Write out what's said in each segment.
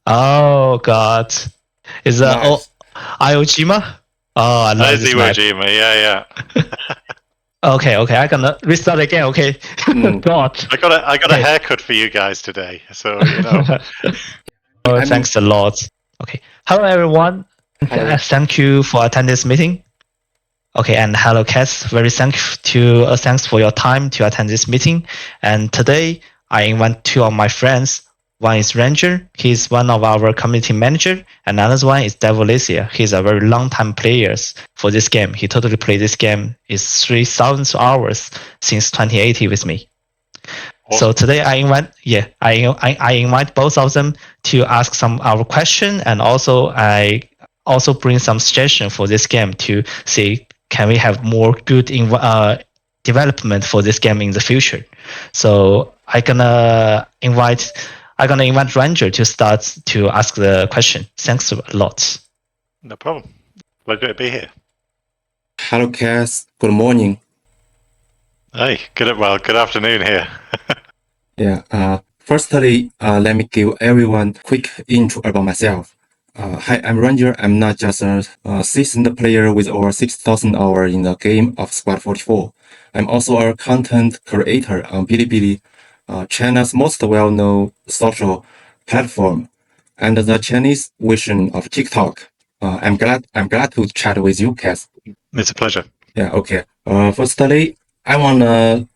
Oh God, is that Nice. Iojima? Oh, I love this Iwo map. Jima, yeah. Okay, I gonna restart again. Okay, Mm. God. I got a Okay. haircut for you guys today, so you know. Oh, I mean, thanks a lot. Okay. Hello, everyone. hello. Thank you for attending this meeting. Okay, and hello, Cass. Thanks for your time to attend this meeting. And today, I invite two of my friends. One is Ranger. He's one of our community manager, and another one is Devilicia. He's a very long time player for this game. He totally played this game is 3,000 hours since 2018 with me. Awesome. So today I invite both of them to ask some our question, and I also bring some suggestion for this game to see can we have more good development for this game in the future. So I gonna invite Ranger to start to ask the question. Thanks a lot. No problem. Pleasure to be here. Hello, Cass. Good morning. Hey, good afternoon here. Yeah. Firstly, let me give everyone a quick intro about myself. Hi, I'm Ranger. I'm not just a seasoned player with over 6,000 hours in the game of SQUAD44. I'm also a content creator on Bilibili, China's most well-known social platform, and the Chinese version of TikTok. I'm glad to chat with you, Cass. It's a pleasure. Yeah. Okay. Firstly, I wanna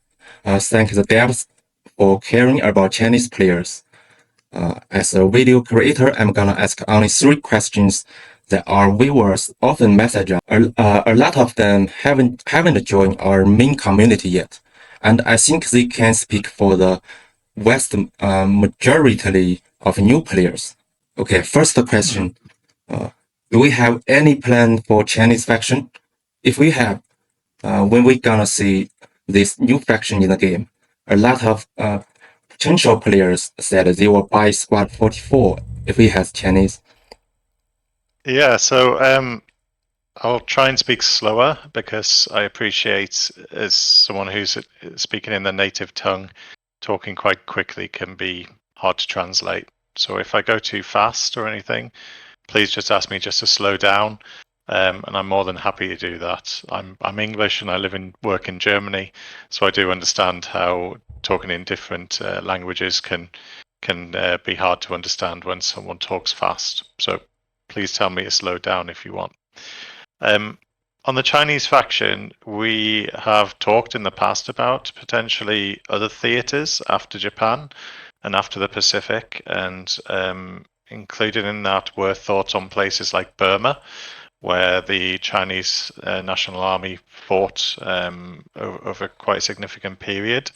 thank the devs for caring about Chinese players. As a video creator, I'm gonna ask only 3 questions that our viewers often message us. A lot of them haven't joined our main community yet, and I think they can speak for the vast majority of new players. Okay, first question: Do we have any plan for Chinese faction? If we have, when we gonna see this new faction in the game? A lot of potential players said they will buy SQUAD44 if it has Chinese. Yeah, so I'll try and speak slower because I appreciate, as someone who's speaking in the native tongue, talking quite quickly can be hard to translate. So if I go too fast or anything, please just ask me just to slow down, and I'm more than happy to do that. I'm English and I live and work in Germany, so I do understand how talking in different languages can be hard to understand when someone talks fast. So please tell me to slow down if you want. On the Chinese faction, we have talked in the past about potentially other theaters after Japan and after the Pacific, and included in that were thoughts on places like Burma, where the Chinese National Army fought over quite a significant period.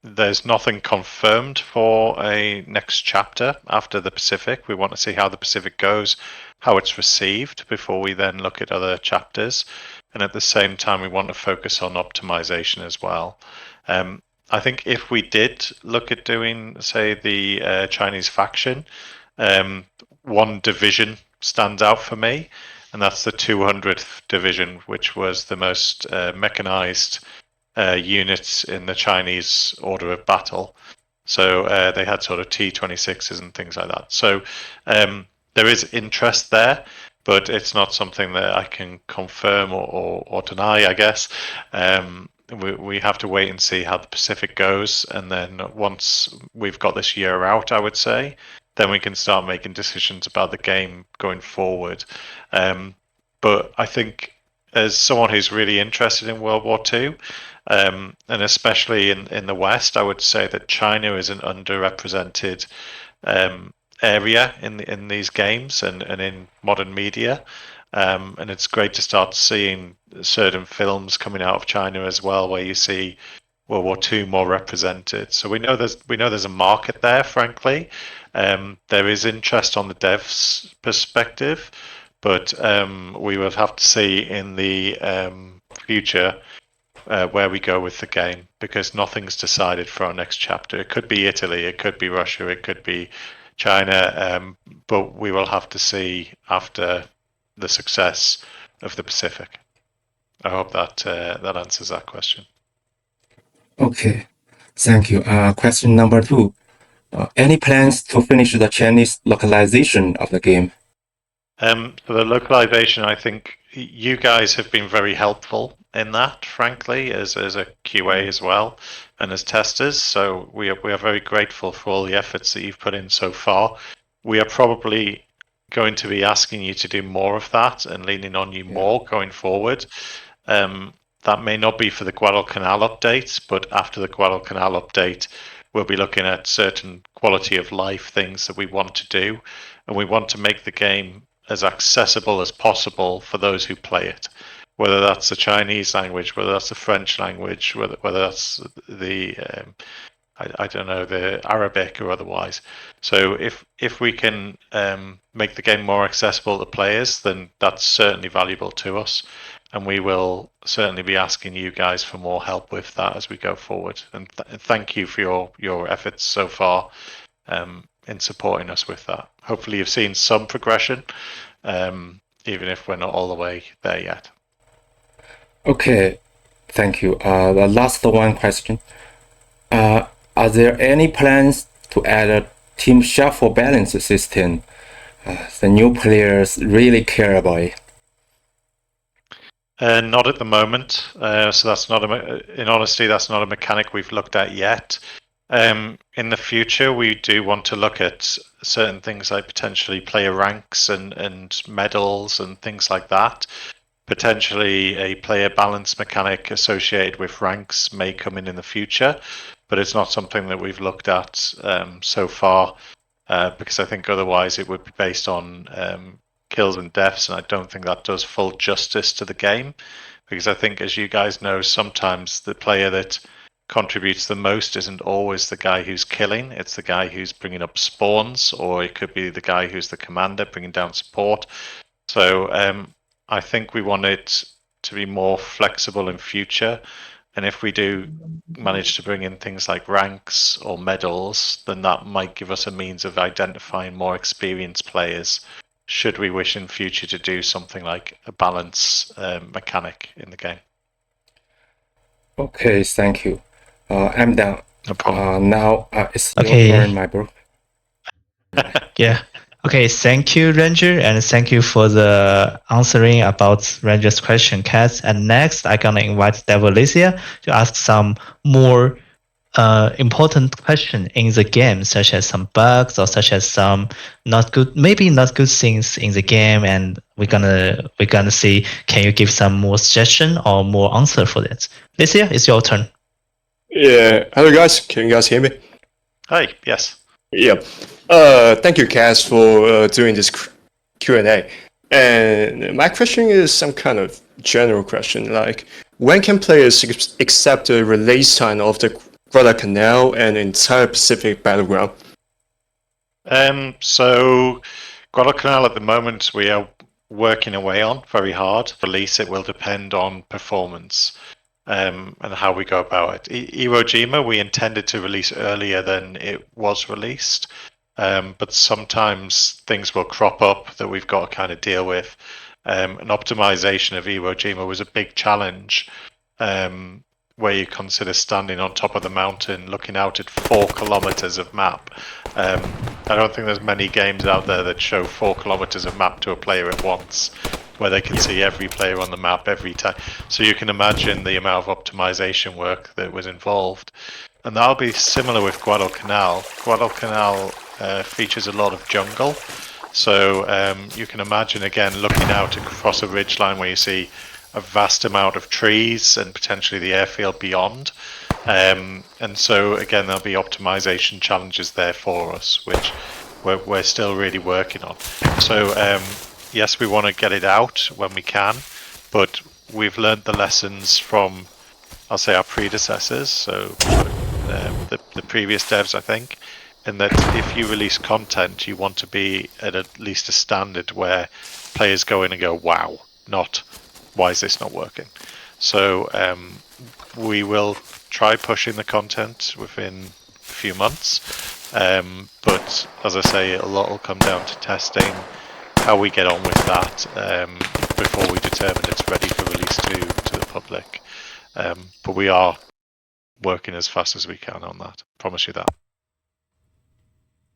There's nothing confirmed for a next chapter after the Pacific. We want to see how the Pacific goes, how it's received before we then look at other chapters. And at the same time, we want to focus on optimization as well. I think if we did look at doing, say, the Chinese faction, one division stands out for me, and that's the 200th Division, which was the most mechanized units in the Chinese order of battle. So they had sort of T-26s and things like that. So there is interest there, but it's not something that I can confirm or deny, I guess. We have to wait and see how the Pacific goes, and then once we've got this year out, I would say, then we can start making decisions about the game going forward. But I think as someone who's really interested in World War II, and especially in the West, I would say that China is an underrepresented area in these games and in modern media. And it's great to start seeing certain films coming out of China as well, where you see World War II more represented. So we know there's a market there. Frankly, there is interest on the devs' perspective, but we will have to see in the future where we go with the game, because nothing's decided for our next chapter. It could be Italy, it could be Russia, it could be China, but we will have to see after the success of the Pacific. I hope that answers that question. Okay, thank you. Question number 2. Any plans to finish the Chinese localization of the game? For the localization, I think you guys have been very helpful in that, frankly, as a QA as well, and as testers. So we are very grateful for all the efforts that you've put in so far. We are probably going to be asking you to do more of that and leaning on you more going forward. That may not be for the Guadalcanal update, but after the Guadalcanal update, we'll be looking at certain quality of life things that we want to do, and we want to make the game as accessible as possible for those who play it, whether that's the Chinese language, whether that's the French language, whether that's the I don't know, the Arabic or otherwise. So if we can make the game more accessible to players, then that's certainly valuable to us, and we will certainly be asking you guys for more help with that as we go forward. And thank you for your efforts so far in supporting us with that. Hopefully, you've seen some progression, even if we're not all the way there yet. Okay, thank you. The last one question. Are there any plans to add a team shuffle balance system? The new players really care about it. Not at the moment. So that's not in honesty, that's not a mechanic we've looked at yet. In the future, we do want to look at certain things like potentially player ranks and medals and things like that. Potentially a player balance mechanic associated with ranks may come in the future, but it's not something that we've looked at so far because I think otherwise it would be based on kills and deaths, and I don't think that does full justice to the game, because I think, as you guys know, sometimes the player that contributes the most isn't always the guy who's killing, it's the guy who's bringing up spawns, or it could be the guy who's the commander bringing down support. So I think we want it to be more flexible in future, and if we do manage to bring in things like ranks or medals, then that might give us a means of identifying more experienced players should we wish in future to do something like a balance mechanic in the game. Okay, thank you. I'm done. No problem. Now it's your Okay. turn, my bro. Yeah. Okay, thank you, Ranger, and thank you for the answering about Ranger's question, Kat. And next, I'm gonna invite Devilicia to ask some more important question in the game, such as some bugs or such as some maybe not good things in the game, and we're gonna see. Can you give some more suggestion or more answer for that? Licia, it's your turn. Yeah. Hello, guys. Can you guys hear me? Hi. Yes. Yeah. Thank you, Cass, for doing this Q&A. And my question is some kind of general question, like when can players accept the release time of the Guadalcanal and entire Pacific Battleground? So Guadalcanal at the moment we are working away on very hard. Release it will depend on performance and how we go about it. Iwo Jima we intended to release earlier than it was released, but sometimes things will crop up that we've got to kind of deal with. An optimization of Iwo Jima was a big challenge. Where you consider standing on top of the mountain looking out at 4 kilometers of map. I don't think there's many games out there that show 4 kilometers of map to a player at once, where they can see every player on the map every time. So you can imagine the amount of optimization work that was involved. And that'll be similar with Guadalcanal. Guadalcanal features a lot of jungle. So you can imagine, again, looking out across a ridgeline where you see a vast amount of trees and potentially the airfield beyond. And so again, there'll be optimization challenges there for us, which we're still really working on. So yes, we want to get it out when we can, but we've learned the lessons from, I'll say, our predecessors, so the previous devs, I think, and that if you release content, you want to be at least a standard where players go in and go, wow, not why is this not working? So we will try pushing the content within a few months, but as I say, a lot will come down to testing, how we get on with that before we determine it's ready for release to the public. But we are working as fast as we can on that, promise you that.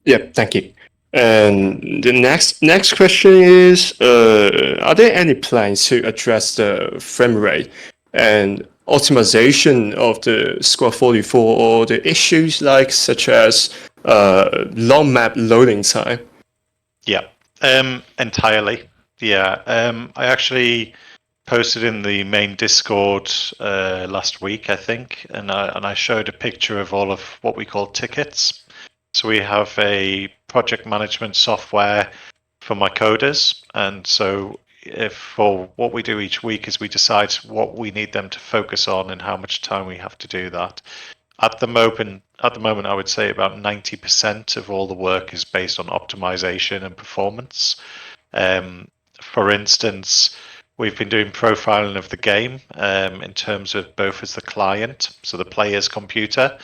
Yeah, thank you. And the next question is, are there any plans to address the frame rate and optimization of the SQUAD44 or the issues like such as long map loading time? Yeah, entirely. Yeah, I actually posted in the main Discord last week, I think, and I showed a picture of all of what we call tickets. So we have a project management software for my coders, and so if for what we do each week is we decide what we need them to focus on and how much time we have to do that. At the moment, I would say about 90% of all the work is based on optimization and performance. For instance, we've been doing profiling of the game in terms of both as the client, so the player's computer,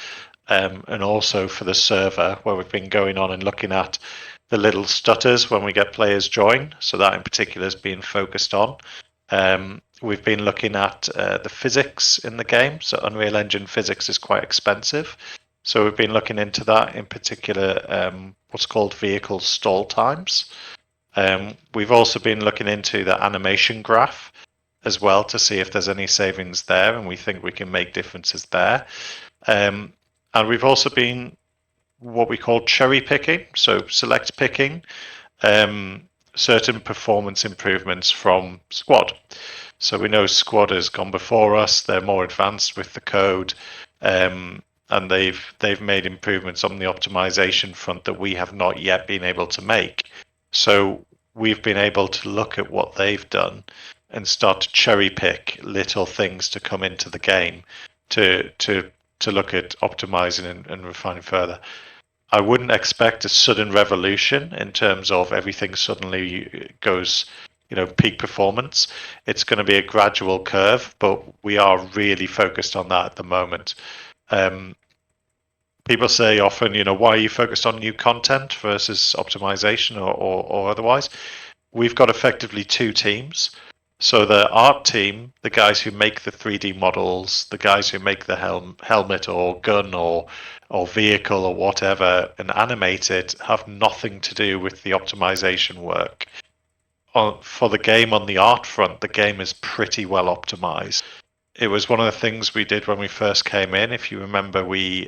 and also for the server, where we've been going on and looking at the little stutters when we get players join. So that in particular is being focused on. We've been looking at the physics in the game. So Unreal Engine physics is quite expensive. So we've been looking into that, in particular what's called vehicle stall times. We've also been looking into the animation graph as well to see if there's any savings there, and we think we can make differences there. And we've also been what we call cherry picking, so select picking certain performance improvements from Squad. So we know Squad has gone before us; they're more advanced with the code, and they've made improvements on the optimization front that we have not yet been able to make. So we've been able to look at what they've done and start to cherry pick little things to come into the game to look at optimizing and refining further. I wouldn't expect a sudden revolution in terms of everything suddenly goes, peak performance. It's going to be a gradual curve, but we are really focused on that at the moment. People say often, why are you focused on new content versus optimization or otherwise? We've got effectively two teams. So the art team, the guys who make the 3D models, the guys who make the helmet or gun or vehicle or whatever and animate it, have nothing to do with the optimization work. For the game on the art front, the game is pretty well optimized. It was one of the things we did when we first came in. If you remember, we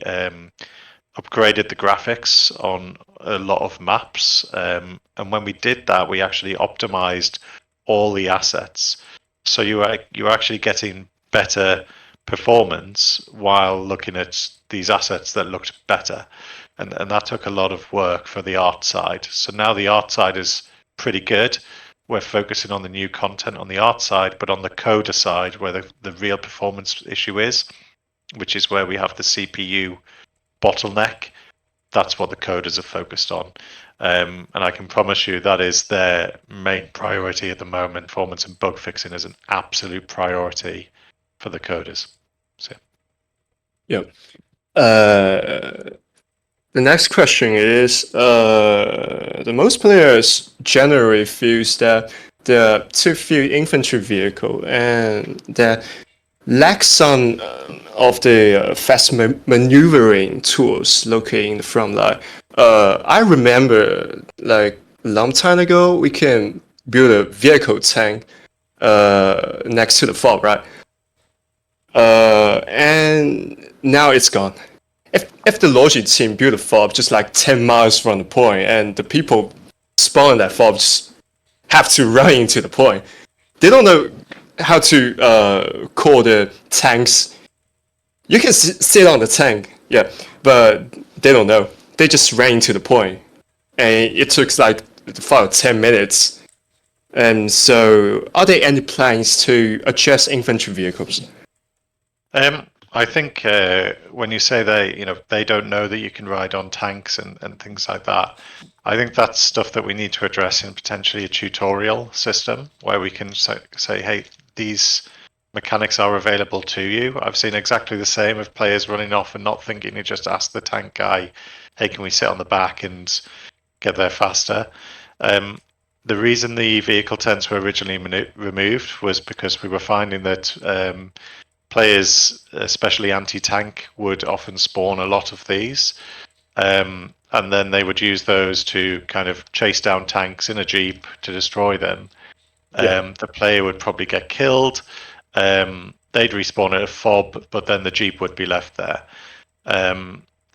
upgraded the graphics on a lot of maps. And when we did that, we actually optimized all the assets. So you're actually getting better performance while looking at these assets that looked better. And that took a lot of work for the art side. So now the art side is pretty good. We're focusing on the new content on the art side, but on the coder side, where the real performance issue is, which is where we have the CPU bottleneck, that's what the coders are focused on. And I can promise you that is their main priority at the moment. Performance and bug fixing is an absolute priority for the coders. So. Yeah. The next question is, the most players generally feels that there are too few infantry vehicle and that lack some of the fast maneuvering tools located in the front line. I remember like a long time ago, we can build a vehicle tank next to the fob, right? And now it's gone. If the logic team build a fob just like 10 miles from the point and the people spawn that fob just have to run into the point, they don't know how to call the tanks. You can sit on the tank, yeah, but they don't know. They just ran into the point, and it took like 5 or 10 minutes. And so, are there any plans to adjust infantry vehicles? I think when you say they don't know that you can ride on tanks and things like that, I think that's stuff that we need to address in potentially a tutorial system where we can say, hey, these mechanics are available to you. I've seen exactly the same of players running off and not thinking. You just ask the tank guy, hey, can we sit on the back and get there faster? The reason the vehicle tents were originally removed was because we were finding that players, especially anti-tank, would often spawn a lot of these. And and then they would use those to kind of chase down tanks in a jeep to destroy them. The player would probably get killed. They'd respawn at a fob, but then the jeep would be left there.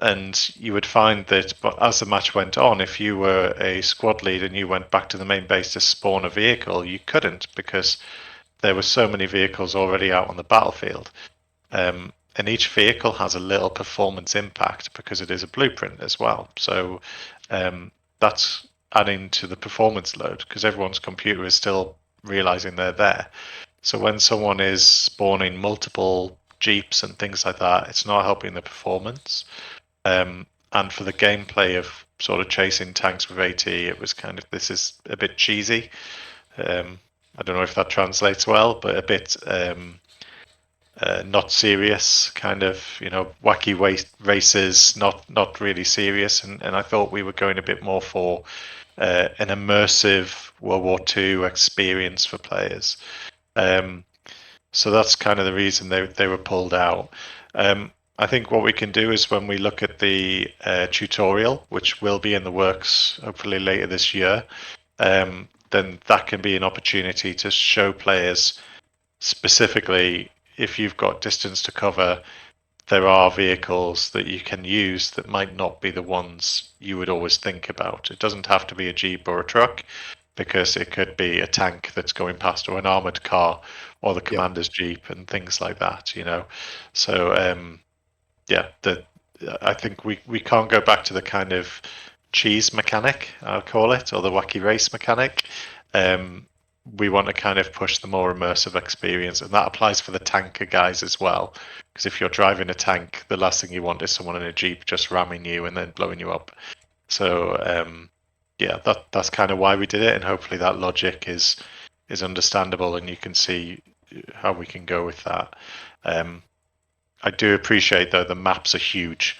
And you would find that, but as the match went on, if you were a squad lead and you went back to the main base to spawn a vehicle, you couldn't, because there were so many vehicles already out on the battlefield. And each vehicle has a little performance impact because it is a blueprint as well. So that's adding to the performance load, because everyone's computer is still realizing they're there. So when someone is spawning multiple jeeps and things like that, it's not helping the performance. And for the gameplay of sort of chasing tanks with AT, it was kind of, this is a bit cheesy. I don't know if that translates well, but a bit not serious, kind of, wacky races, not really serious. And I thought we were going a bit more for an immersive World War II experience for players. So that's kind of the reason they were pulled out. I think what we can do is, when we look at the tutorial, which will be in the works hopefully later this year, then that can be an opportunity to show players specifically, if you've got distance to cover, there are vehicles that you can use that might not be the ones you would always think about. It doesn't have to be a jeep or a truck, because it could be a tank that's going past, or an armored car, or the commander's jeep, and things like that. So I think we can't go back to the kind of cheese mechanic, I'll call it, or the wacky race mechanic. We want to kind of push the more immersive experience, and that applies for the tanker guys as well. Because if you're driving a tank, the last thing you want is someone in a jeep just ramming you and then blowing you up. So that's kind of why we did it, and hopefully that logic is understandable, and you can see how we can go with that. I do appreciate, though, the maps are huge.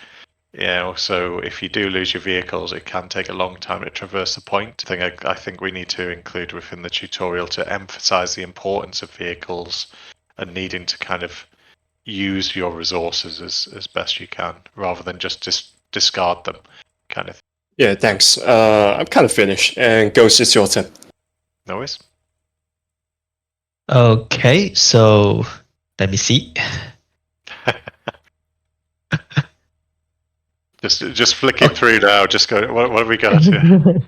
So if you do lose your vehicles, it can take a long time to traverse the point. I think we need to include within the tutorial to emphasize the importance of vehicles and needing to kind of use your resources as best you can, rather than just discard them, kind of. Yeah, thanks. I'm kind of finished. And Ghost, it's your turn. No worries. Okay, so let me see. Just flicking through now. Just go. What have we got here?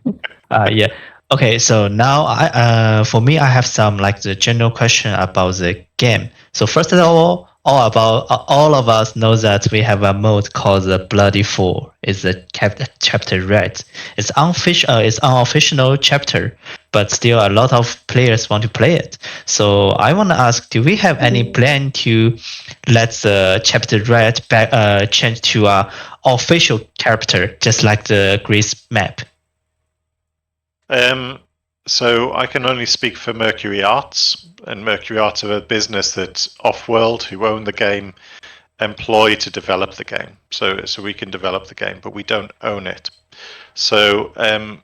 Yeah. Okay, so now for me, I have some like the general question about the game. So first of all of us know that we have a mode called the Bloody 4. It's the chapter Red. It's unofficial chapter, but still a lot of players want to play it. So I want to ask, do we have any plan to let the chapter Red change to a official character, just like the Greece map? So I can only speak for Mercury Arts, and Mercury Arts are a business that's off-world, who own the game, employ to develop the game. So we can develop the game, but we don't own it. So in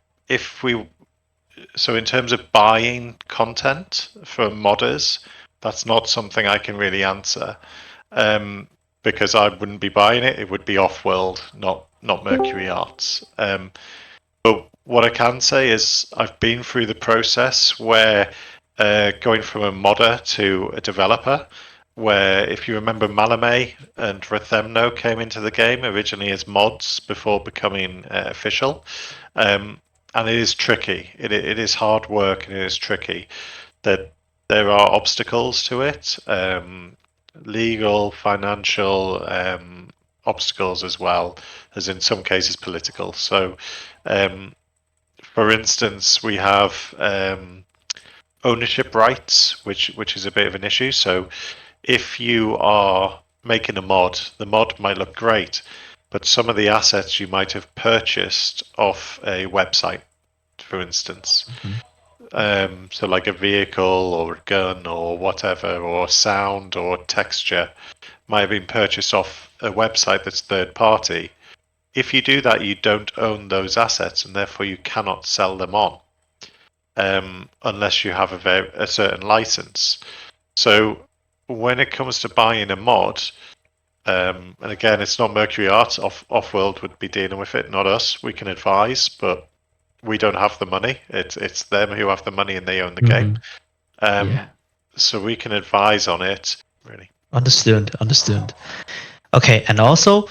terms of buying content for modders, that's not something I can really answer, because I wouldn't be buying it. It would be off-world, not Mercury Arts. But what I can say is I've been through the process where going from a modder to a developer, where, if you remember, Malame and Rethemno came into the game originally as mods before becoming official. And it is tricky. It is hard work, and it is tricky. That there are obstacles to it, legal, financial obstacles, as well as in some cases political. So for instance, we have ownership rights, which is a bit of an issue. So if you are making a mod, the mod might look great, but some of the assets you might have purchased off a website, for instance. So like a vehicle or a gun or whatever, or sound or texture might have been purchased off a website that's third party. If you do that, you don't own those assets, and therefore you cannot sell them on unless you have a certain license. So when it comes to buying a mod, And again, it's not Mercury Arts. Off-World would be dealing with it, not us. We can advise, but we don't have the money. It's them who have the money and they own the game. Yeah. So we can advise on it. Really. Understood. Okay, and also,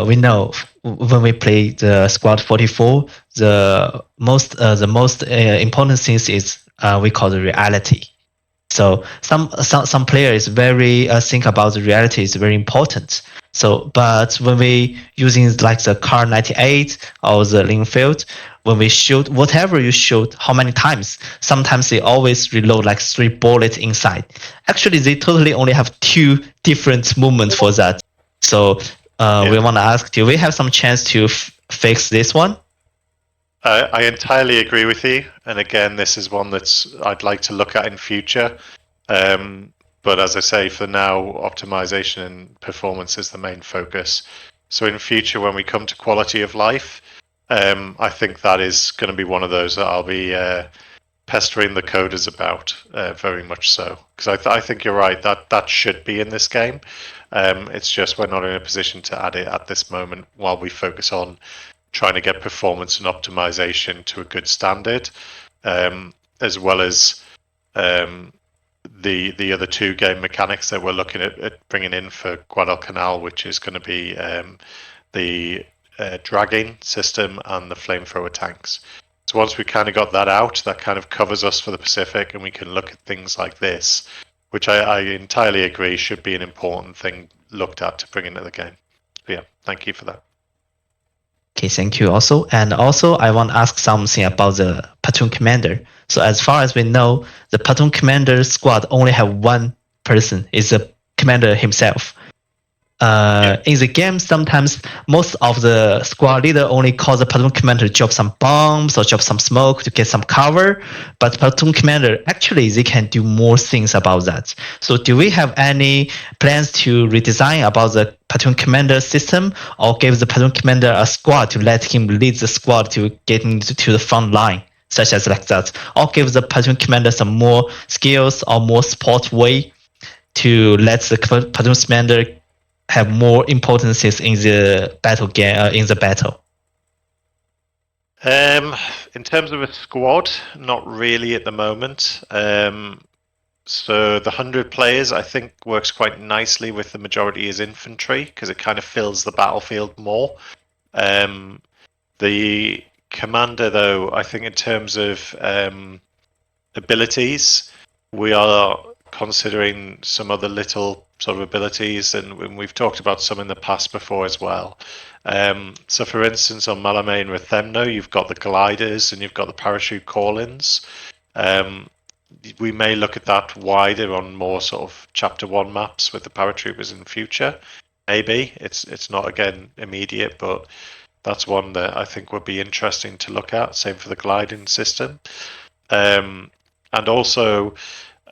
we know when we play the Squad 44, the most important thing is we call the reality. So some players very think about the reality is very important. So, but when we using like the Car 98 or the Linfield, when we shoot whatever you shoot, how many times? Sometimes they always reload like 3 bullets inside. Actually, they totally only have 2 different movements for that. So we want to ask, do we have some chance to fix this one? I entirely agree with you, and again, this is one that's I'd like to look at in future. But as I say, for now, optimization and performance is the main focus. So in future, when we come to quality of life, I think that is going to be one of those that I'll be pestering the coders about, very much so. Because I think you're right, that should be in this game. It's just we're not in a position to add it at this moment while we focus on trying to get performance and optimization to a good standard, as well as the other 2 game mechanics that we're looking at bringing in for Guadalcanal, which is going to be the dragging system and the flamethrower tanks. So once we kind of got that out, that kind of covers us for the Pacific, and we can look at things like this, which I entirely agree should be an important thing looked at to bring into the game. So yeah, thank you for that. Okay, thank you also. And also, I want to ask something about the platoon commander. So as far as we know, the platoon commander squad only have 1 person, is the commander himself. In the game, sometimes most of the squad leader only calls the platoon commander to drop some bombs or drop some smoke to get some cover. But platoon commander, actually, they can do more things about that. So do we have any plans to redesign about the platoon commander system, or give the platoon commander a squad to let him lead the squad to get into the front line, such as like that? Or give the platoon commander some more skills or more support way to let the platoon commander have more importances in the battle game, in the battle? In terms of a squad, not really at the moment. So the 100 players, I think, works quite nicely with the majority as infantry because it kind of fills the battlefield more. The commander, though, I think in terms of abilities, we are considering some other little sort of abilities, and we've talked about some in the past before as well. So for instance, on Malame and Rethemno, you've got the gliders and you've got the parachute call-ins. We may look at that wider on more sort of chapter 1 maps with the paratroopers in the future. Maybe it's not again immediate, but that's one that I think would be interesting to look at. Same for the gliding system. And also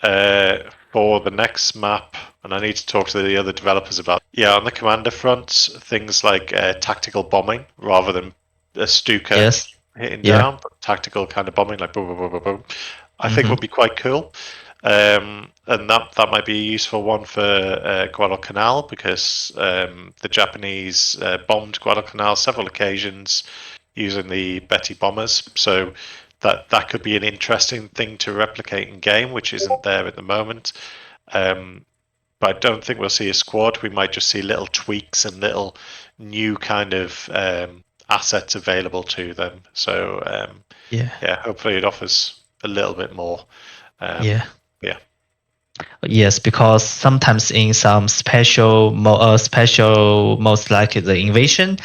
for the next map, and I need to talk to the other developers about. Yeah, on the commander front, things like tactical bombing rather than a Stuka hitting down, but tactical kind of bombing, like boom, boom, boom, boom, boom. I think would be quite cool. And that might be a useful one for Guadalcanal because the Japanese bombed Guadalcanal several occasions using the Betty bombers. So that could be an interesting thing to replicate in game, which isn't there at the moment. But I don't think we'll see a squad. We might just see little tweaks and little new kind of assets available to them. So yeah, hopefully it offers a little bit more. Yes, because sometimes in some special most like the invasion,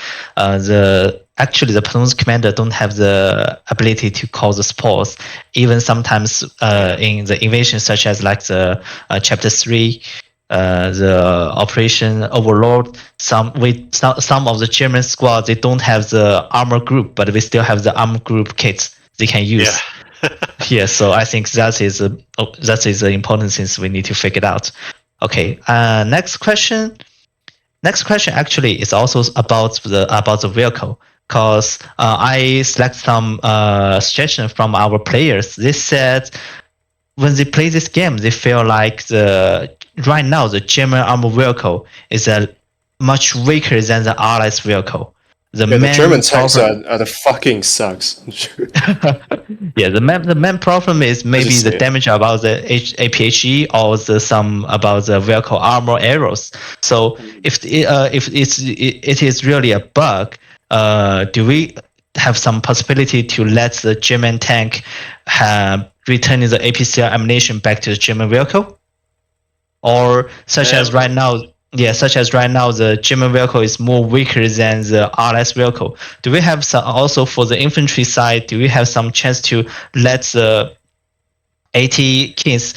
actually the platoon commander don't have the ability to call the supports. Even sometimes in the invasion, such as like the chapter 3, the Operation Overlord, some of the German squad, they don't have the armor group, but we still have the armor group kits they can use. Yeah, so I think that is the important things we need to figure out. Okay, next question. Next question actually is also about the vehicle, because I select some suggestion from our players. They said when they play this game, they feel like right now the German armor vehicle is a much weaker than the Allies vehicle. The main German tanks problem, are the fucking sucks. yeah, the main problem is maybe just the say it. damage about the APHE or some about the vehicle armor errors. So if it is really a bug, do we have some possibility to let the German tank return the APCR ammunition back to the German vehicle? Or such as right now, the German vehicle is more weaker than the RS vehicle. Do we have some also for the infantry side? Do we have some chance to let the 80 kits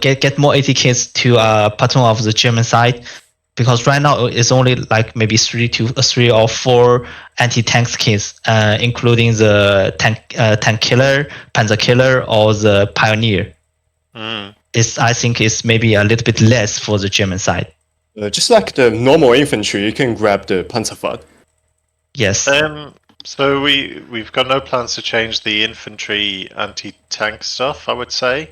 get more 80 kits to platoon of the German side? Because right now it's only like maybe three or four anti-tank kits, including the tank killer, panzer killer, or the pioneer. I think it's maybe a little bit less for the German side. Just like the normal infantry, you can grab the Panzerfaust. Yes. So we've got no plans to change the infantry anti-tank stuff, I would say.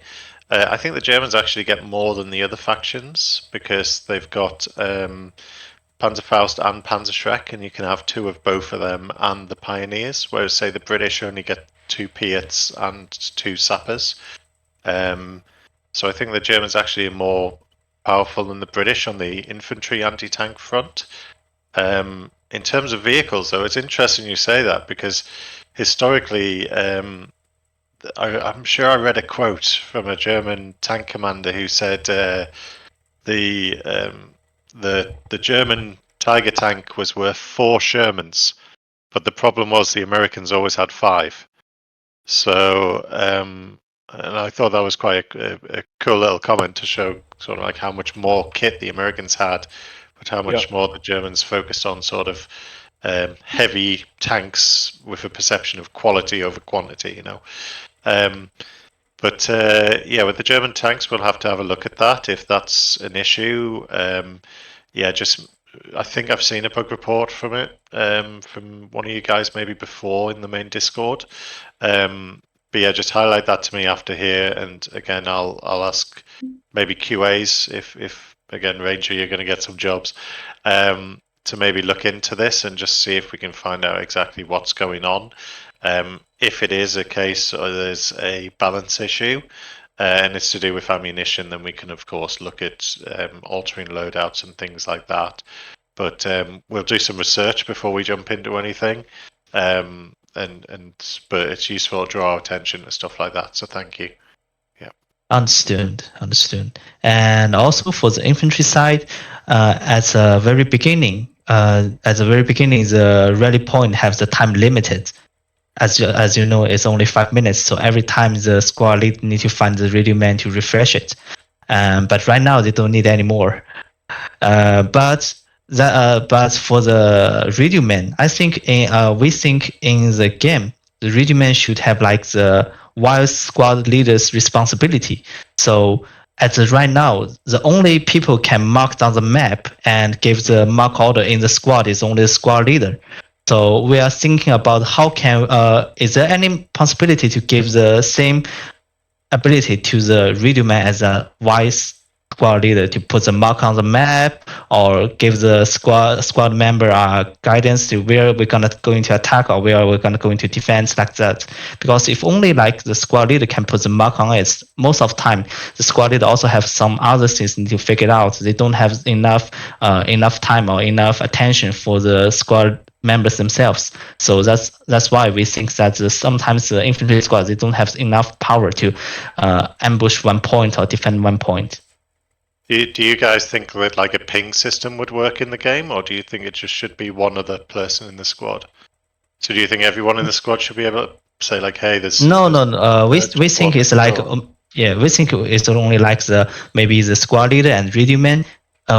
I think the Germans actually get more than the other factions because they've got Panzerfaust and Panzerschreck, and you can have two of both of them and the Pioneers, whereas say the British only get two Piats and two Sappers. So I think the Germans actually are more powerful than the British on the infantry anti-tank front. In terms of vehicles, though, it's interesting you say that because historically, I'm sure I read a quote from a German tank commander who said the German Tiger tank was worth 4 Shermans, but the problem was the Americans always had 5. So, and I thought that was quite a cool little comment to show sort of like how much more kit the Americans had, but how much more the Germans focused on sort of heavy tanks with a perception of quality over quantity, you know. But yeah, with the German tanks, we'll have to have a look at that if that's an issue. Yeah, just I think I've seen a bug report from it from one of you guys maybe before in the main Discord. But yeah, just highlight that to me after here, and again, I'll ask maybe QAs if again Ranger, you're going to get some jobs to maybe look into this and just see if we can find out exactly what's going on. If it is a case or there's a balance issue and it's to do with ammunition, then we can of course look at altering loadouts and things like that. But we'll do some research before we jump into anything. But it's useful to draw our attention to stuff like that. So thank you. Yeah. Understood. And also for the infantry side, at the very beginning, the rally point has the time limited. As you know, it's only 5 minutes. So every time the squad lead need to find the radio man to refresh it. But right now they don't need any more. But for the radio man, I think we think in the game the radio man should have like the wild squad leader's responsibility. So at the right now, the only people can mark down the map and give the mark order in the squad is only the squad leader. So we are thinking about how can is there any possibility to give the same ability to the radio man as a vice squad leader to put the mark on the map or give the squad member guidance to where we're gonna going to attack or where we're gonna go into defense like that. Because if only like the squad leader can put the mark on it, most of the time the squad leader also have some other things to figure it out. They don't have enough time or enough attention for the squad members themselves. So that's why we think that sometimes the infantry squad they don't have enough power to ambush one point or defend one point. Do you guys think that like a ping system would work in the game, or do you think it just should be one other person in the squad? So do you think everyone in the squad should be able to say like, hey, there's no. We think it's like we think it's only like maybe the squad leader and radio man.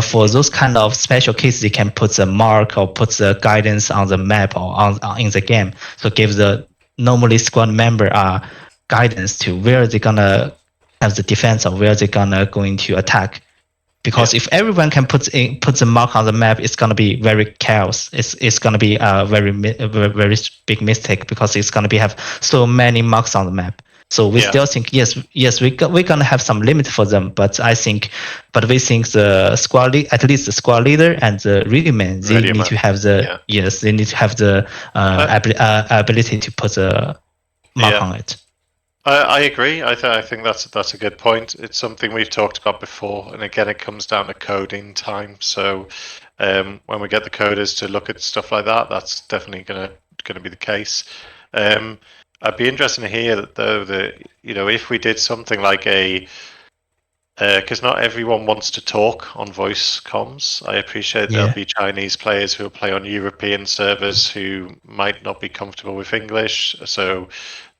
For those kind of special cases, they can put the mark or put the guidance on the map or in the game. So give the normally squad member guidance to where they're gonna have the defense or where they're gonna going to attack. Because if everyone can put the mark on the map, it's gonna be very chaos. It's gonna be a very big mistake because it's gonna have so many marks on the map. So we Yeah. still think yes, we're gonna have some limit for them, but we think the at least the squad leader and the radio man, they Radio need man. to have the Yeah. they need to have the ability to put the mark Yeah. on it. I agree. I think that's a good point. It's something we've talked about before, and again, it comes down to coding time. So when we get the coders to look at stuff like that, that's definitely gonna be the case. I'd be interested to hear that though that if we did something like because not everyone wants to talk on voice comms. I appreciate there'll be Chinese players who will play on European servers who might not be comfortable with English, so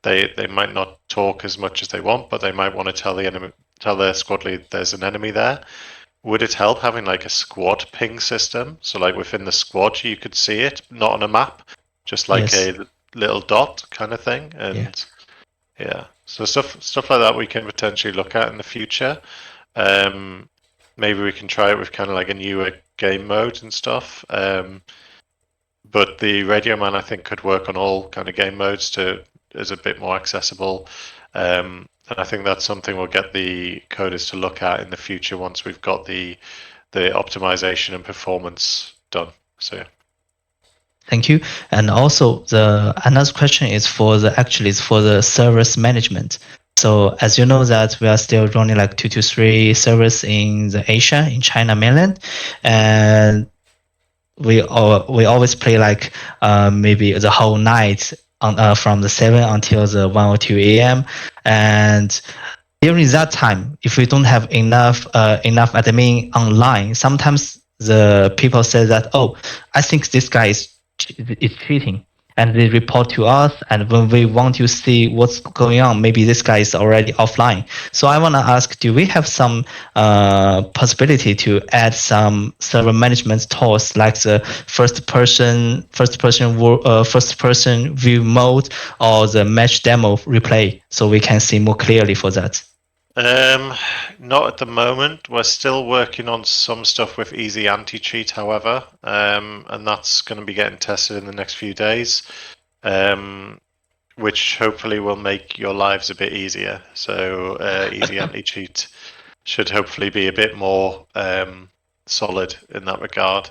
they might not talk as much as they want, but they might want to tell their squad lead there's an enemy there. Would it help having like a squad ping system? So like within the squad you could see it, not on a map, just like a little dot kind of thing. And so stuff like that we can potentially look at in the future. Maybe we can try it with kind of like a newer game mode and stuff. But the Radio Man I think could work on all kind of game modes is a bit more accessible. And I think that's something we'll get the coders to look at in the future once we've got the optimization and performance done. So yeah. Thank you. And also another question is for the service management. So as you know that we are still running like 2 to 3 servers in the Asia, in China mainland, and we always play like maybe the whole night on from the 7 until the 1 or 2 a.m. And during that time, if we don't have enough admin online, sometimes the people say that, oh, I think this guy is cheating, and they report to us. And when we want to see what's going on, maybe this guy is already offline. So I want to ask, do we have some possibility to add some server management tools like the first person view mode or the match demo replay, so we can see more clearly for that? Not at the moment. We're still working on some stuff with easy anti-cheat, however, and that's going to be getting tested in the next few days, which hopefully will make your lives a bit easier. So easy anti-cheat should hopefully be a bit more solid in that regard.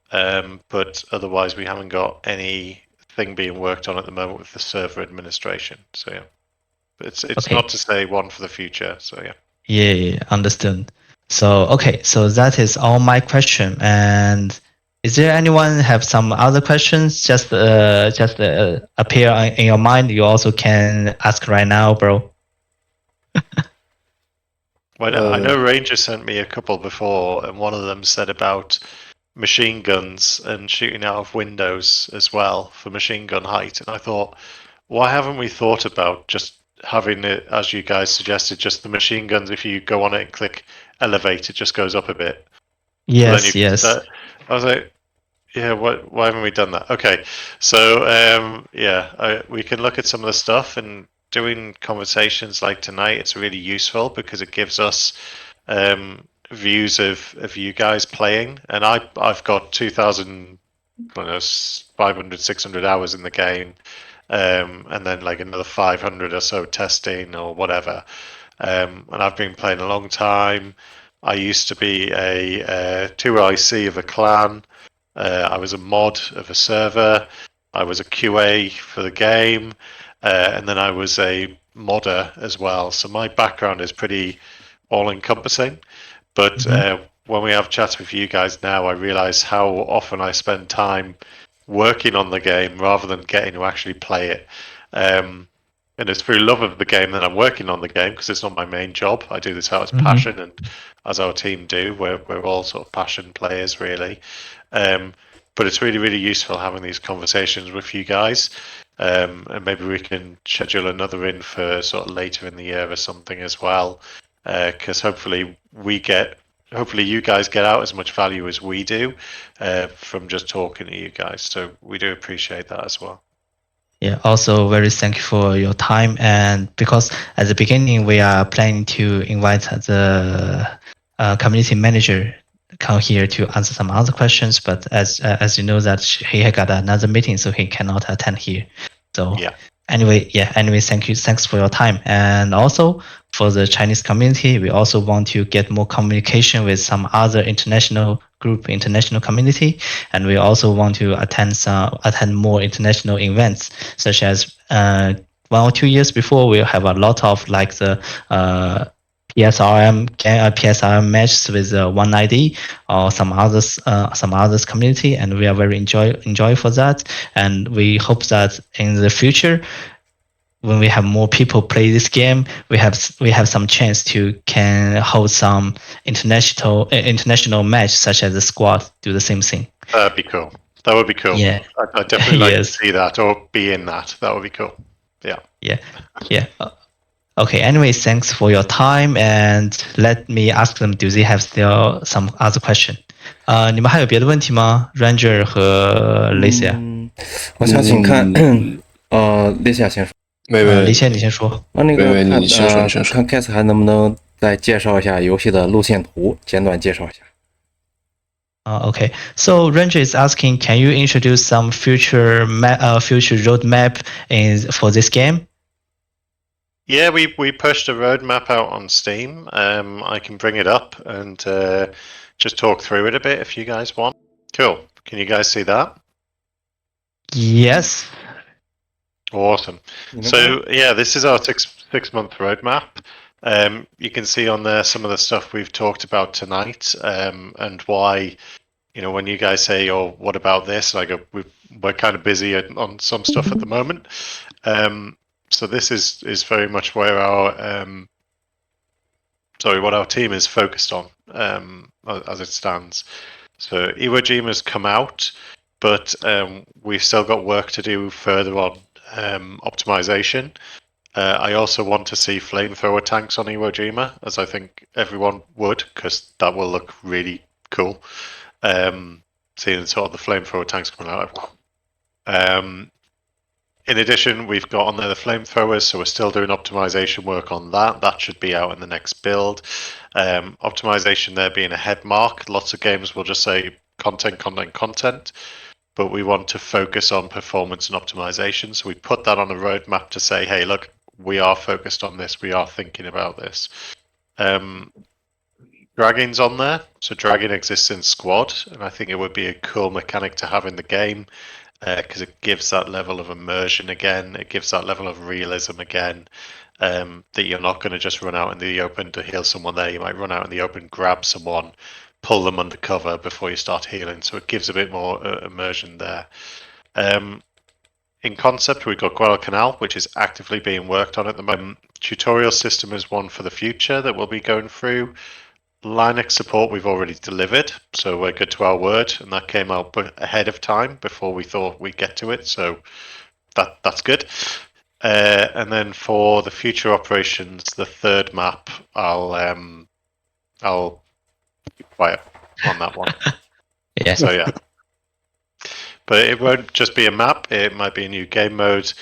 But otherwise, we haven't got anything being worked on at the moment with the server administration. So yeah. It's Okay. not to say one for the future. So yeah. Yeah, understood. So okay, so that is all my question. And is there anyone have some other questions? Just appear in your mind. You also can ask right now, bro. Well, I know Ranger sent me a couple before, and one of them said about machine guns and shooting out of windows as well for machine gun height. And I thought, why haven't we thought about just having it, as you guys suggested, just the machine guns, if you go on it and click elevate, it just goes up a bit. Yes, yes. I was like, yeah, why haven't we done that? Okay, so we can look at some of the stuff, and doing conversations like tonight, it's really useful because it gives us views of you guys playing, and I've got 2,500, 600 hours in the game. And then like another 500 or so testing or whatever. And I've been playing a long time. I used to be a 2IC of a clan. I was a mod of a server. I was a QA for the game. And then I was a modder as well. So my background is pretty all-encompassing. But when we have chats with you guys now, I realize how often I spend time working on the game rather than getting to actually play it. And it's through love of the game that I'm working on the game, because it's not my main job. I do this out as passion, and as our team do, we're all sort of passion players, really. But it's really, really useful having these conversations with you guys. And maybe we can schedule another in for sort of later in the year or something as well, because hopefully you guys get out as much value as we do from just talking to you guys. So we do appreciate that as well. Yeah, also very thankful for your time. And because at the beginning, we are planning to invite the community manager come here to answer some other questions. But as you know that he had got another meeting, so he cannot attend here. So Anyway, thanks for your time. And also for the Chinese community, we also want to get more communication with some other international community, and we also want to attend more international events, such as 1 or 2 years before we have a lot of like the PSRM matches with One ID or some others community, and we are very enjoy for that. And we hope that in the future, when we have more people play this game, we have some chance to can hold some international match, such as the squad do the same thing. That'd be cool. That would be cool. Yeah. I'd definitely like Yes. to see that or be in that. That would be cool. Yeah. Yeah. Okay. Anyway, thanks for your time, and let me ask them, do they have still some other question? 你们还有别的问题吗 ？Ranger 和 Licia。我想请看，Licia 先说。李先，你先说。那个你先说，你先说。看 Cass 还能不能再介绍一下游戏的路线图，简短介绍一下。Okay. So Ranger is asking, can you introduce some future roadmap for this game? Yeah, we pushed a roadmap out on Steam. I can bring it up and just talk through it a bit if you guys want. Cool. Can you guys see that? Yes. Awesome. So yeah, this is our six-month roadmap. You can see on there some of the stuff we've talked about tonight, and why, when you guys say, "Oh, what about this?" I go, we're kind of busy on some stuff at the moment. So this is very much where what our team is focused on, as it stands. So Iwo Jima's come out, but we've still got work to do further on optimization. I also want to see flamethrower tanks on Iwo Jima, as I think everyone would, because that will look really cool. Seeing sort of the flamethrower tanks coming out. In addition, we've got on there the flamethrowers, so we're still doing optimization work on that. That should be out in the next build. Optimization there being a head mark. Lots of games will just say content, but we want to focus on performance and optimization. So we put that on a roadmap to say, hey, look, we are focused on this. We are thinking about this. Dragging's on there. So dragging exists in Squad, and I think it would be a cool mechanic to have in the game, because it gives that level of immersion again. It gives that level of realism again, that you're not going to just run out in the open to heal someone there. You might run out in the open, grab someone, pull them under cover before you start healing. So it gives a bit more immersion there. In concept, we've got Guadalcanal, which is actively being worked on at the moment. Tutorial system is one for the future that we'll be going through. Linux support we've already delivered, so we're good to our word, and that came out ahead of time before we thought we'd get to it, so that's good. And then for the future operations, the third map, I'll keep quiet on that one. Yeah. So yeah, but it won't just be a map; it might be a new game mode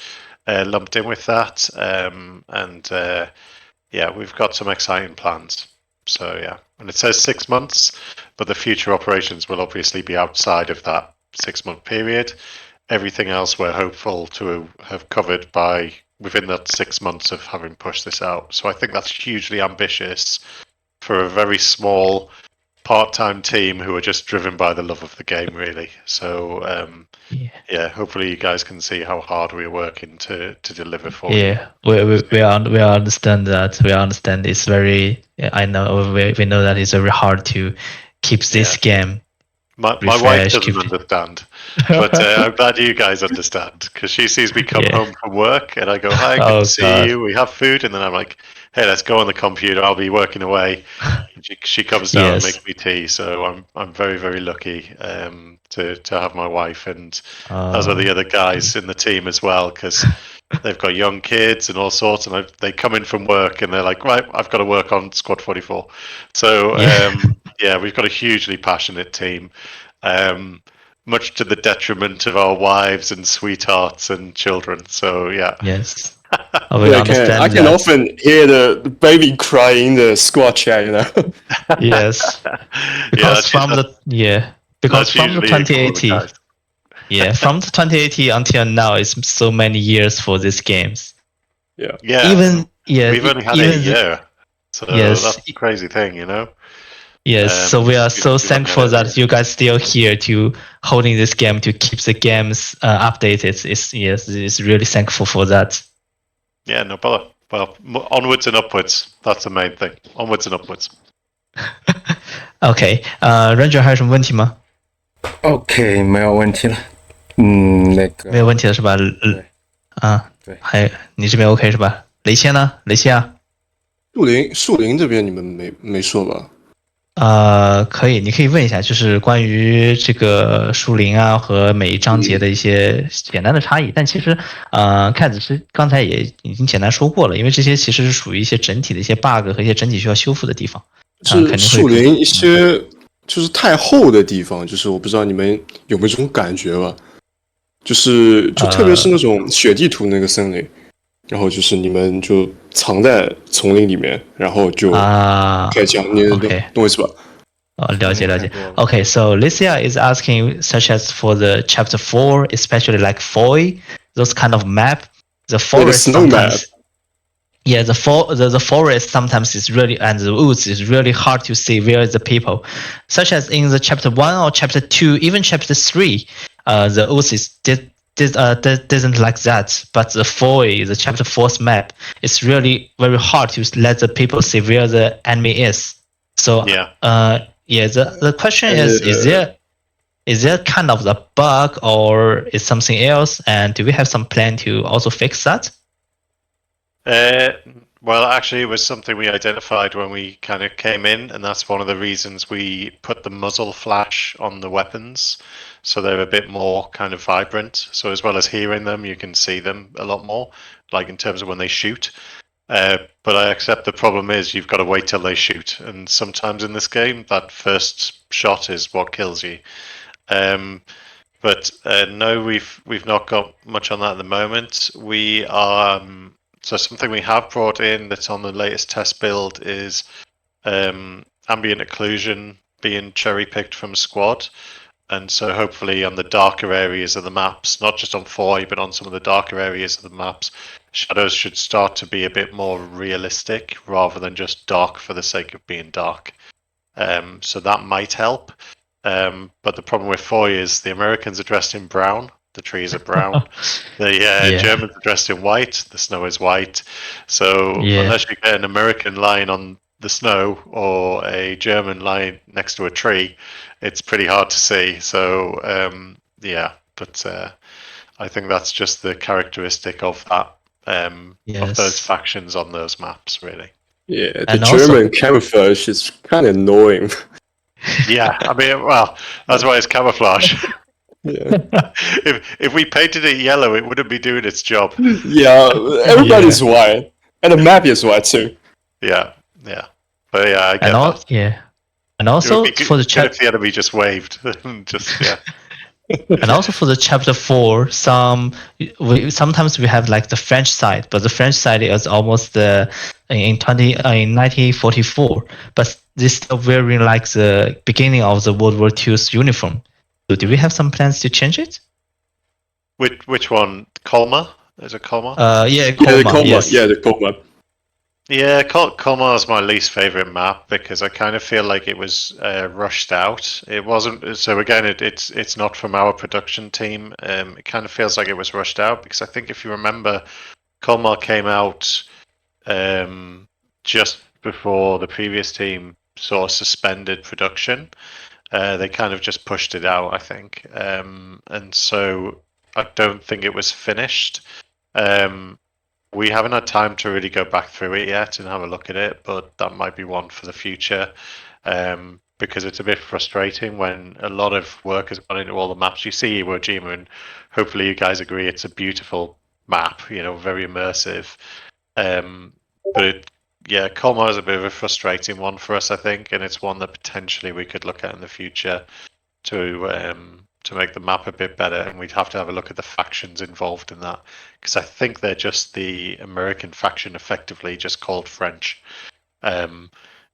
lumped in with that, and yeah, we've got some exciting plans. So yeah, and it says 6 months, but the future operations will obviously be outside of that 6-month period. Everything else we're hopeful to have covered within that 6 months of having pushed this out. So I think that's hugely ambitious for a very small part-time team who are just driven by the love of the game, really. So yeah, hopefully you guys can see how hard we're working to deliver for you. Yeah, we understand that. We understand it's very. I know we know that it's very hard to keep this game. My wife doesn't understand, but I'm glad you guys understand, because she sees me come home from work and I go, "Hi, good to see you. We have food," and then I'm like, "Hey, let's go on the computer. I'll be working away." She comes down and makes me tea, so I'm very, very lucky to have my wife, and as are the other guys in the team as well, because they've got young kids and all sorts, and they come in from work and they're like, "Right, I've got to work on SQUAD44." So yeah, we've got a hugely passionate team, much to the detriment of our wives and sweethearts and children. So yeah. Yes. I can often hear the baby cry in the squad chat, Yes. Because from the 2018. Yeah, from 2018 until now, it's so many years for these games. Yeah. Yeah, we've only had it a year, so yes, that's the crazy thing, you know. Yes, so we are so we've only had thankful it a that year. you guys still here to holding this game to keep the games updated. It's really thankful for that. Yeah, no bother. Well, onwards and upwards. That's the main thing. Onwards and upwards. OK，Ranger 还有什么问题吗？ OK，没有问题了。那个没有问题了是吧？对对还你这边 OK 是吧？雷切呢？雷切啊？树林这边你们没说吧？可以，你可以问一下，就是关于这个树林啊和每一章节的一些简单的差异。但其实，Cat 是刚才也已经简单说过了，因为这些其实是属于一些整体的一些 bug 和一些整体需要修复的地方。是肯定会树林一些就是太厚的地方，就是我不知道你们有没有这种感觉吧？就特别是那种雪地图那个森林，然后就是你们就藏在丛林里面，然后就开枪，你懂我意思吧？了解。Okay, so Licia is asking, such as for the chapter 4, especially like Foy, those kind of map, the forest snow sometimes. map. Yeah, the forest sometimes is really, and the woods is really hard to see where is the people. Such as in the chapter 1 or chapter 2, even chapter 3, the woods is doesn't like that. But the Foy, the chapter 4's map, it's really very hard to let the people see where the enemy is. So the question is there kind of the bug or is something else? And do we have some plan to also fix that? Well, actually, it was something we identified when we kind of came in, and that's one of the reasons we put the muzzle flash on the weapons, so they're a bit more kind of vibrant. So as well as hearing them, you can see them a lot more, like in terms of when they shoot. But I accept the problem is you've got to wait till they shoot, and sometimes in this game, that first shot is what kills you. But no, we've not got much on that at the moment. We are so something we have brought in that's on the latest test build is ambient occlusion being cherry picked from Squad. And so hopefully on the darker areas of the maps, not just on Foy, but on some of the darker areas of the maps, shadows should start to be a bit more realistic rather than just dark for the sake of being dark. So that might help. But the problem with Foy is the Americans are dressed in brown. The trees are brown. The Germans are dressed in white. The snow is white. So unless you get an American lying on the snow or a German lying next to a tree, it's pretty hard to see. So but I think that's just the characteristic of that of those factions on those maps, really. Yeah, the German camouflage is kind of annoying. Yeah, I mean, well, that's why it's camouflage. Yeah. If we painted it yellow, it wouldn't be doing its job. Yeah, everybody's white, and the map is white too. Yeah. But yeah, I get that. Yeah, and also for the if the enemy just waved, And also for the chapter 4, sometimes we have like the French side, but the French side is almost in 1944, but they're still wearing like the beginning of the World War II's uniform. So do we have some plans to change it? Which one? Colmar? Is it Colmar? Colmar. Yes. Yeah, the Colmar. Yeah, Colmar is my least favorite map because I kind of feel like it was rushed out. It wasn't. So again, it's not from our production team. It kind of feels like it was rushed out because I think if you remember, Colmar came out just before the previous team sort of suspended production. They kind of just pushed it out, I think, and so I don't think it was finished. We haven't had time to really go back through it yet and have a look at it, but that might be one for the future because it's a bit frustrating when a lot of work has gone into all the maps. You see Iwo Jima, and hopefully you guys agree it's a beautiful map, very immersive. But Colmar is a bit of a frustrating one for us, I think, and it's one that potentially we could look at in the future to make the map a bit better, and we'd have to have a look at the factions involved in that because I think they're just the American faction, effectively just called French, and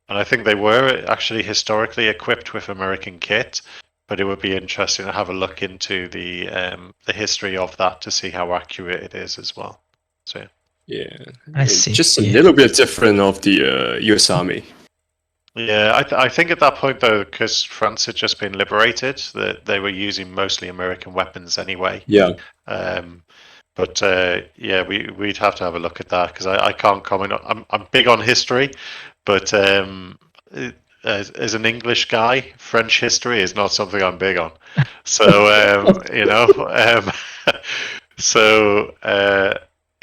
I think they were actually historically equipped with American kit, but it would be interesting to have a look into the history of that to see how accurate it is as well. So Yeah, I see. just a little bit different of the U.S. Army. Yeah, I think at that point though, because France had just been liberated, that they were using mostly American weapons anyway. Yeah. But yeah, we'd have to have a look at that because I can't comment. I'm big on history, but as an English guy, French history is not something I'm big on. So you know, so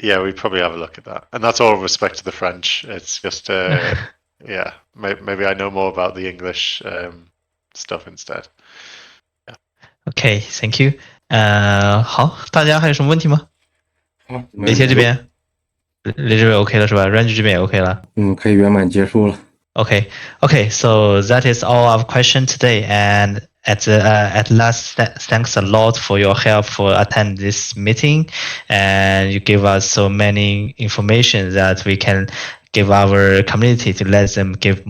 yeah, we'd probably have a look at that, and that's all respect to the French. It's just yeah, maybe I know more about the English stuff instead. Okay, thank you. 好，大家还有什么问题吗？好，雷切这边，雷这边 OK 了是吧？Range 这边也 OK 了。可以圆满结束了。Okay, so that is all our question today, and at last, thanks a lot for your help for attend this meeting, and you give us so many information that we can give our community to let them give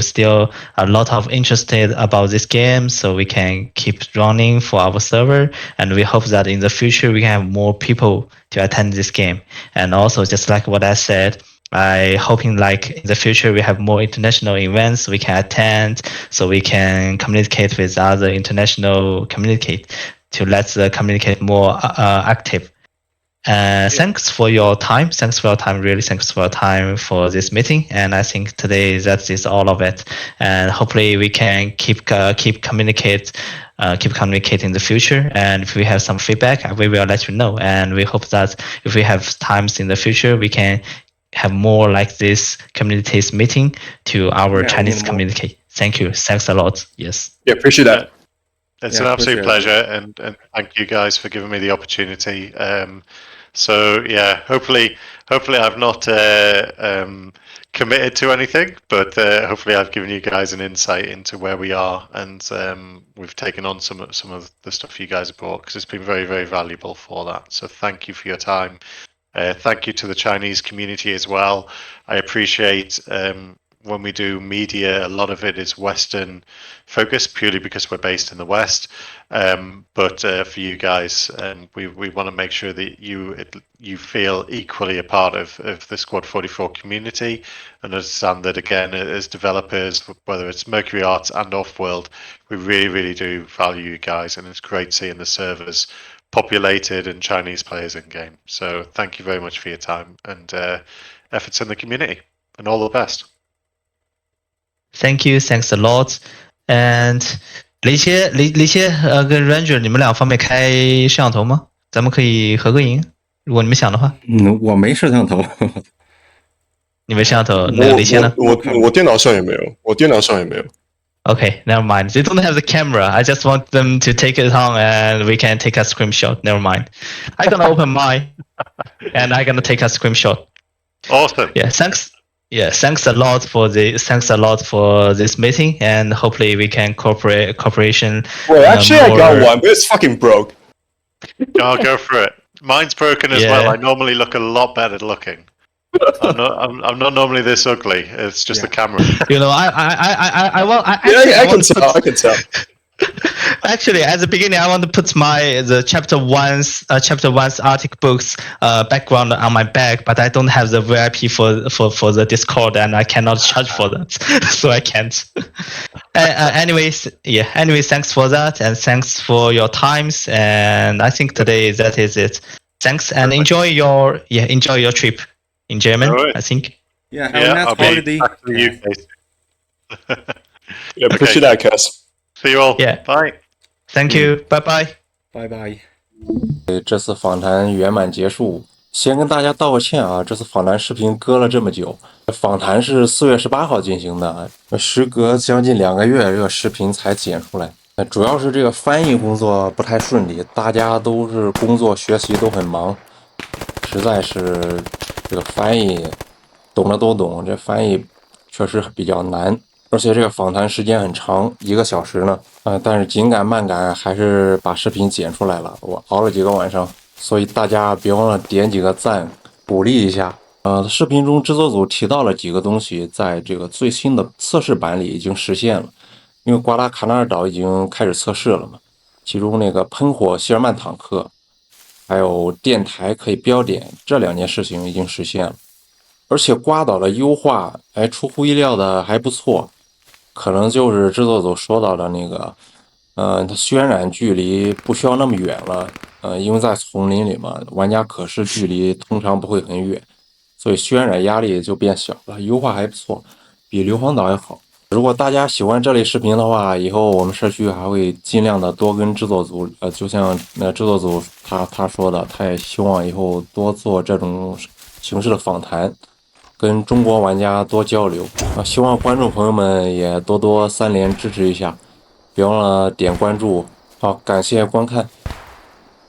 still a lot of interested about this game, so we can keep running for our server, and we hope that in the future we can have more people to attend this game, and also just like what I said. I hoping like in the future we have more international events we can attend, so we can communicate with other international communicate to let the communicate more active. Thanks for your time. Thanks for your time. Really, thanks for your time for this meeting. And I think today that is all of it. And hopefully we can keep communicate. Keep communicating in the future, and if we have some feedback, we will let you know. And we hope that if we have times in the future, we can have more like this communities meeting to our Chinese community. Thank you. Thanks a lot. Yes. Yeah, appreciate that. It's an absolute pleasure, and thank you guys for giving me the opportunity. So yeah, hopefully I've not committed to anything, but hopefully I've given you guys an insight into where we are, and we've taken on some of the stuff you guys have brought, because it's been very, very valuable for that. So thank you for your time. Thank you to the Chinese community as well. I appreciate when we do media, a lot of it is Western focused, purely because we're based in the West. But for you guys, we want to make sure that you feel equally a part of the SQUAD44 community, and understand that, again, as developers, whether it's Mercury Arts and Offworld, we really, really do value you guys, and it's great seeing the servers populated and Chinese players in game. So thank you very much for your time and efforts in the community, and all the best. Thank you. Thanks a lot. And 雷切跟 Ranger 你们俩方便开摄像头吗？咱们可以合个影，如果你们想的话。我没摄像头。你没摄像头，那个雷切呢？我电脑上也没有，我电脑上也没有。Okay, never mind. They don't have the camera. I just want them to take it on, and we can take a screenshot. Never mind. I'm gonna open mine, and I'm gonna take a screenshot. Awesome. Yeah, thanks. Yeah, thanks a lot for this meeting, and hopefully we can cooperation. Wait, actually, I got one, but it's fucking broke. I'll go for it. Mine's broken as well. I normally look a lot better looking. I'm not normally this ugly. It's just the camera. You know, I can tell. Actually, at the beginning, I want to put the chapter one's Arctic books background on my back, but I don't have the VIP for the Discord, and I cannot charge for that, so I can't. Anyways, thanks for that, and thanks for your times. And I think today that is it. Thanks, and enjoy your trip in German. Right. I think. Yeah, have a nice holiday. Yeah, appreciate that, Cass. See you all. Yeah. Bye. Thank you. Bye bye. Bye bye. 这次访谈圆满结束，先跟大家道个歉啊，这次访谈视频搁了这么久。访谈是4月18号进行的，时隔将近2个月，这个视频才剪出来。主要是这个翻译工作不太顺利，大家都是工作学习都很忙，实在是这个翻译懂的都懂，这翻译确实比较难。而且这个访谈时间很长，1个小时呢，但是紧赶慢赶还是把视频剪出来了，我熬了几个晚上，所以大家别忘了点几个赞，鼓励一下。视频中制作组提到了几个东西，在这个最新的测试版里已经实现了，因为瓜达卡纳尔岛已经开始测试了嘛，其中那个喷火希尔曼坦克，还有电台可以标点这2件事情已经实现了，而且瓜岛的优化，出乎意料的还不错，可能就是制作组说到的那个，它渲染距离不需要那么远了，因为在丛林里嘛，玩家可视距离通常不会很远，所以渲染压力就变小了，优化还不错，比硫磺岛要好。如果大家喜欢这类视频的话，以后我们社区还会尽量的多跟制作组，就像制作组他说的，他也希望以后多做这种形式的访谈，跟中国玩家多交流啊。希望观众朋友们也多多3连支持一下，别忘了点关注。好，感谢观看。